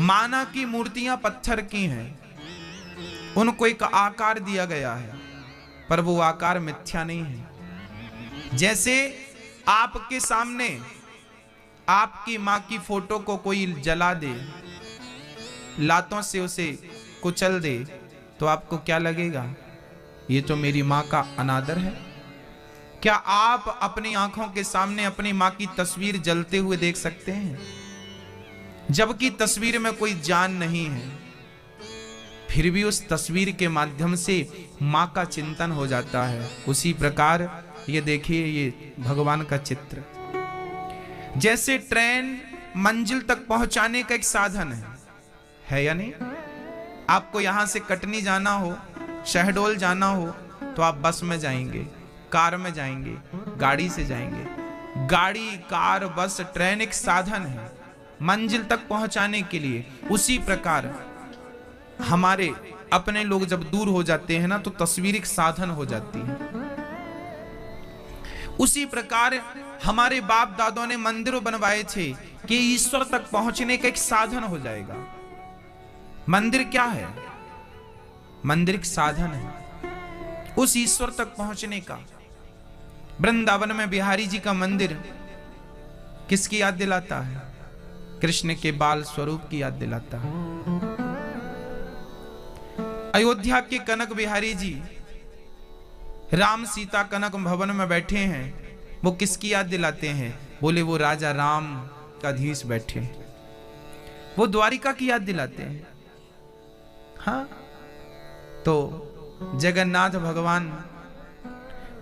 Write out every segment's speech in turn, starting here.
माना की मूर्तियां पत्थर की हैं, उनको एक आकार दिया गया है, पर वो आकार मिथ्या नहीं है। जैसे आपके सामने आपकी मां की फोटो को कोई जला दे, लातों से उसे कुचल दे, तो आपको क्या लगेगा? ये तो मेरी मां का अनादर है। क्या आप अपनी आंखों के सामने अपनी मां की तस्वीर जलते हुए देख सकते हैं, जबकि तस्वीर में कोई जान नहीं है? फिर भी उस तस्वीर के माध्यम से मां का चिंतन हो जाता है। उसी प्रकार ये देखिए, ये भगवान का चित्र। जैसे ट्रेन मंजिल तक पहुंचाने का एक साधन है या नहीं? आपको यहां से कटनी जाना हो, शहडोल जाना हो, तो आप बस में जाएंगे, कार में जाएंगे, गाड़ी से जाएंगे। गाड़ी, कार, बस, ट्रेन एक साधन है मंजिल तक पहुंचाने के लिए। उसी प्रकार हमारे अपने लोग जब दूर हो जाते हैं ना, तो तस्वीर एक साधन हो जाती है। उसी प्रकार हमारे बाप दादों ने मंदिर बनवाए थे कि ईश्वर तक पहुंचने का एक साधन हो जाएगा। मंदिर क्या है? मंदिर एक साधन है उस ईश्वर तक पहुंचने का। वृंदावन में बिहारी जी का मंदिर किसकी याद दिलाता है? कृष्ण के बाल स्वरूप की याद दिलाता है। अयोध्या के कनक बिहारी जी राम सीता कनक भवन में बैठे हैं, वो किसकी याद दिलाते हैं? बोले वो राजा राम का धीश बैठे, वो द्वारिका की याद दिलाते हैं। हाँ, तो जगन्नाथ भगवान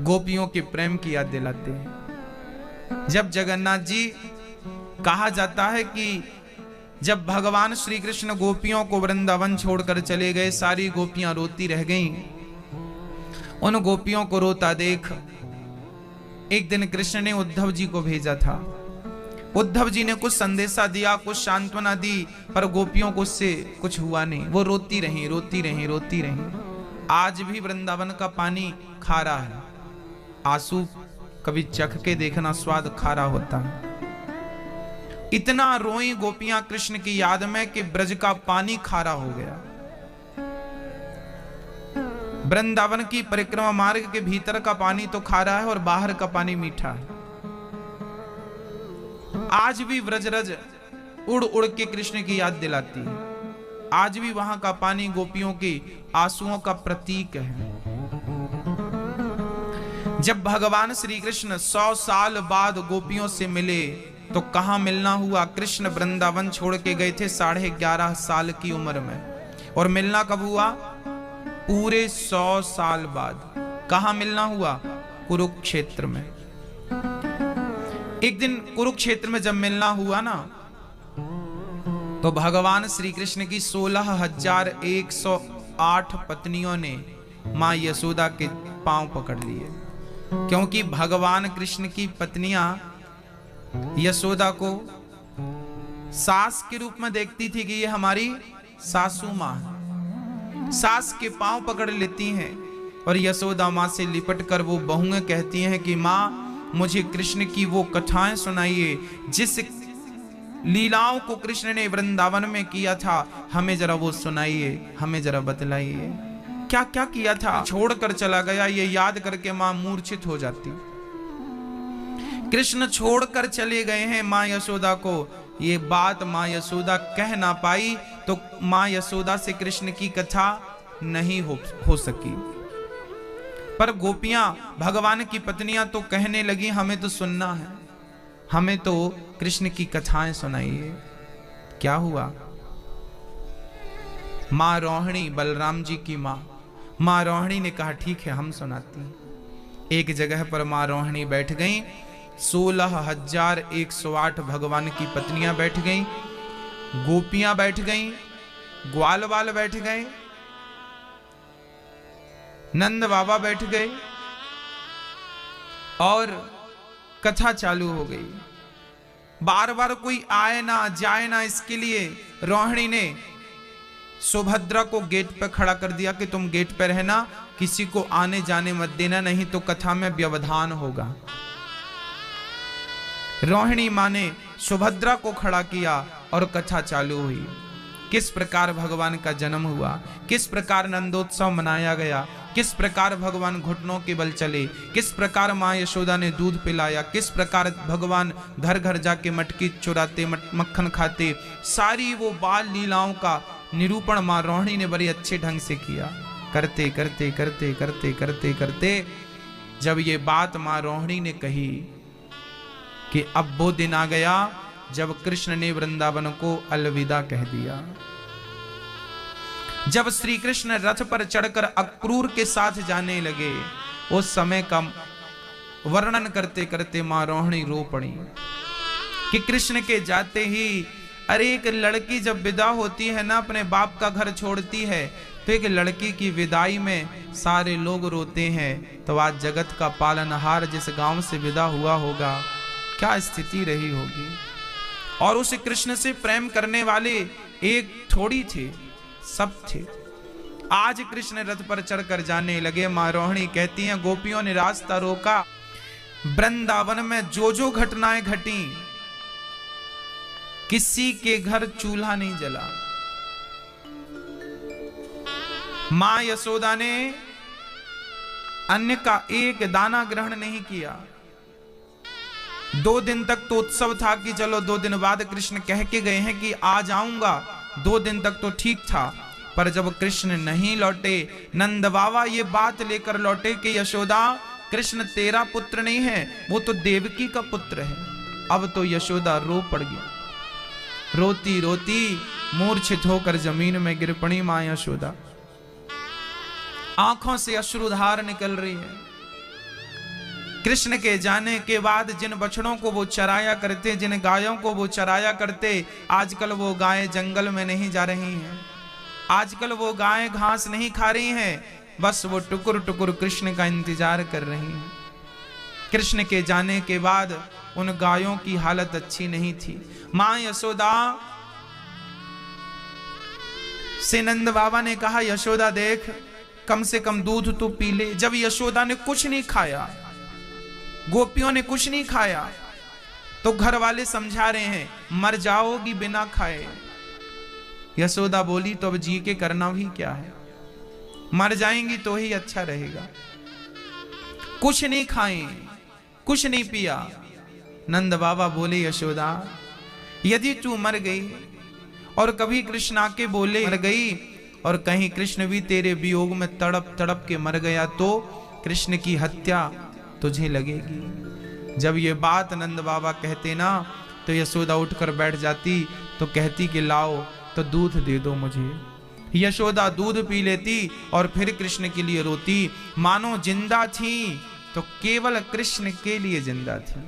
गोपियों के प्रेम की याद दिलाते हैं। जब जगन्नाथ जी, कहा जाता है कि जब भगवान श्री कृष्ण गोपियों को वृंदावन छोड़कर चले गए, सारी गोपियां रोती रह गईं। उन गोपियों को रोता देख एक दिन कृष्ण ने उद्धव जी को भेजा था। उद्धव जी ने कुछ संदेशा दिया, कुछ सांत्वना दी, पर गोपियों को उससे कुछ हुआ नहीं। वो रोती रही, रोती रही, रोती रही। आज भी वृंदावन का पानी खारा है। आंसू कभी चख के देखना, स्वाद खारा होता है। इतना रोई गोपियां कृष्ण की याद में कि ब्रज का पानी खारा हो गया। वृंदावन की परिक्रमा मार्ग के भीतर का पानी तो खारा है और बाहर का पानी मीठा है। आज भी व्रजरज उड़ उड़ के कृष्ण की याद दिलाती है। आज भी वहां का पानी गोपियों की आंसुओं का प्रतीक है। जब भगवान श्री कृष्ण 100 साल बाद गोपियों से मिले, तो कहां मिलना हुआ? कृष्ण वृंदावन छोड़ के गए थे 11.5 साल की उम्र में, और मिलना कब हुआ? पूरे 100 साल बाद। कहां मिलना हुआ? कुरुक्षेत्र में। एक दिन कुरुक्षेत्र में जब मिलना हुआ ना, तो भगवान श्री कृष्ण की 16,108 पत्नियों ने मां यशोदा के पांव पकड़ लिए, क्योंकि भगवान कृष्ण की पत्नियां यशोदा को सास के रूप में देखती थी कि ये हमारी सासू मां है। सास के पांव पकड़ लेती हैं और यशोदा मां से लिपट कर वो बहुएं कहती हैं कि मां, मुझे कृष्ण की वो कथाएं सुनाइए जिस लीलाओं को कृष्ण ने वृंदावन में किया था, हमें जरा वो सुनाइए, हमें जरा बतलाइए क्या क्या किया था। छोड़कर चला गया, ये याद करके मां मूर्छित हो जाती। कृष्ण छोड़कर चले गए हैं मां यशोदा को, ये बात मां यशोदा कह ना पाई, तो मां यशोदा से कृष्ण की कथा नहीं हो सकी। पर गोपियां, भगवान की पत्नियां तो कहने लगी, हमें तो सुनना है, हमें तो कृष्ण की कथाएं सुनाइए। क्या हुआ? मां रोहिणी, बलराम जी की मां रोहिणी ने कहा ठीक है, हम सुनाती हैं। एक जगह पर मां रोहिणी बैठ गईं, 16,108 भगवान की पत्नियां बैठ गईं, गोपियां बैठ गईं, ग्वाल वाल बैठ गए, नंद बाबा बैठ गए, और कथा चालू हो गई। बार बार कोई आए ना जाए ना, इसके लिए रोहिणी ने सुभद्रा को गेट पर खड़ा कर दिया कि तुम गेट पर रहना, किसी को आने जाने मत देना, नहीं तो कथा में व्यवधान होगा। रोहिणी मां ने सुभद्रा को खड़ा किया और कथा चालू हुई। किस प्रकार भगवान का जन्म हुआ, किस प्रकार नंदोत्सव मनाया गया, किस प्रकार भगवान घुटनों के बल चले, किस प्रकार माँ यशोदा ने दूध पिलाया, किस प्रकार भगवान घर घर जाके मटकी चुराते मक्खन खाते, सारी वो बाल लीलाओं का निरूपण माँ रोहिणी ने बड़े अच्छे ढंग से किया। करते करते करते करते करते करते जब ये बात माँ रोहिणी ने कही कि अब वो दिन आ गया जब कृष्ण ने वृंदावन को अलविदा कह दिया। जब श्री कृष्ण रथ पर चढ़कर अक्रूर के साथ जाने लगे, उस समय का वर्णन करते करते मां रोहिणी रो पड़ी कि कृष्ण के जाते ही, अरे एक लड़की जब विदा होती है ना, अपने बाप का घर छोड़ती है, तो एक लड़की की विदाई में सारे लोग रोते हैं। तो आज जगत का पालनहार जिस गांव से विदा हुआ होगा, क्या स्थिति रही होगी। और उस कृष्ण से प्रेम करने वाले एक थोड़ी थे, सब थे। आज कृष्ण रथ पर चढ़कर जाने लगे। मां रोहिणी कहती हैं, गोपियों ने रास्ता रोका, वृंदावन में जो जो घटनाएं घटी, किसी के घर चूल्हा नहीं जला। मां यशोदा ने अन्न का एक दाना ग्रहण नहीं किया। 2 दिन तक तो उत्सव था कि चलो 2 दिन बाद कृष्ण कह के गए हैं कि आ जाऊंगा, 2 दिन तक तो ठीक था। पर जब कृष्ण नहीं लौटे, नंद बाबा ये बात लेकर लौटे कि यशोदा, कृष्ण तेरा पुत्र नहीं है, वो तो देवकी का पुत्र है। अब तो यशोदा रो पड़ गई। रोती रोती मूर्छित होकर जमीन में गिर पड़ी मां यशोदा। आंखों से अश्रुधार निकल रही है। कृष्ण के जाने के बाद जिन बछड़ों को वो चराया करते, जिन गायों को वो चराया करते, आजकल वो गायें जंगल में नहीं जा रही हैं। आजकल वो गायें घास नहीं खा रही हैं, बस वो टुकुर टुकुर कृष्ण का इंतजार कर रही हैं। कृष्ण के जाने के बाद उन गायों की हालत अच्छी नहीं थी। मां यशोदा से नंद बाबा ने कहा, यशोदा देख, कम से कम दूध तो पी ले। जब यशोदा ने कुछ नहीं खाया, गोपियों ने कुछ नहीं खाया, तो घर वाले समझा रहे हैं, मर जाओगी बिना खाए। यशोदा बोली, तो अब जी के करना भी क्या है, मर जाएंगी तो ही अच्छा रहेगा। कुछ नहीं खाए, कुछ नहीं पिया। नंद बाबा बोले, यशोदा यदि तू मर गई और कभी कृष्ण आके बोले मर गई, और कहीं कृष्ण भी तेरे वियोग में तड़प तड़प के मर गया, तो कृष्ण की हत्या तुझे लगेगी। जब ये बात नंद बाबा कहते ना, तो यशोदा उठकर बैठ जाती, तो कहती कि लाओ तो दूध दे दो मुझे। यशोदा दूध पी लेती और फिर कृष्ण के लिए रोती, मानो जिंदा थी तो केवल कृष्ण के लिए जिंदा थी।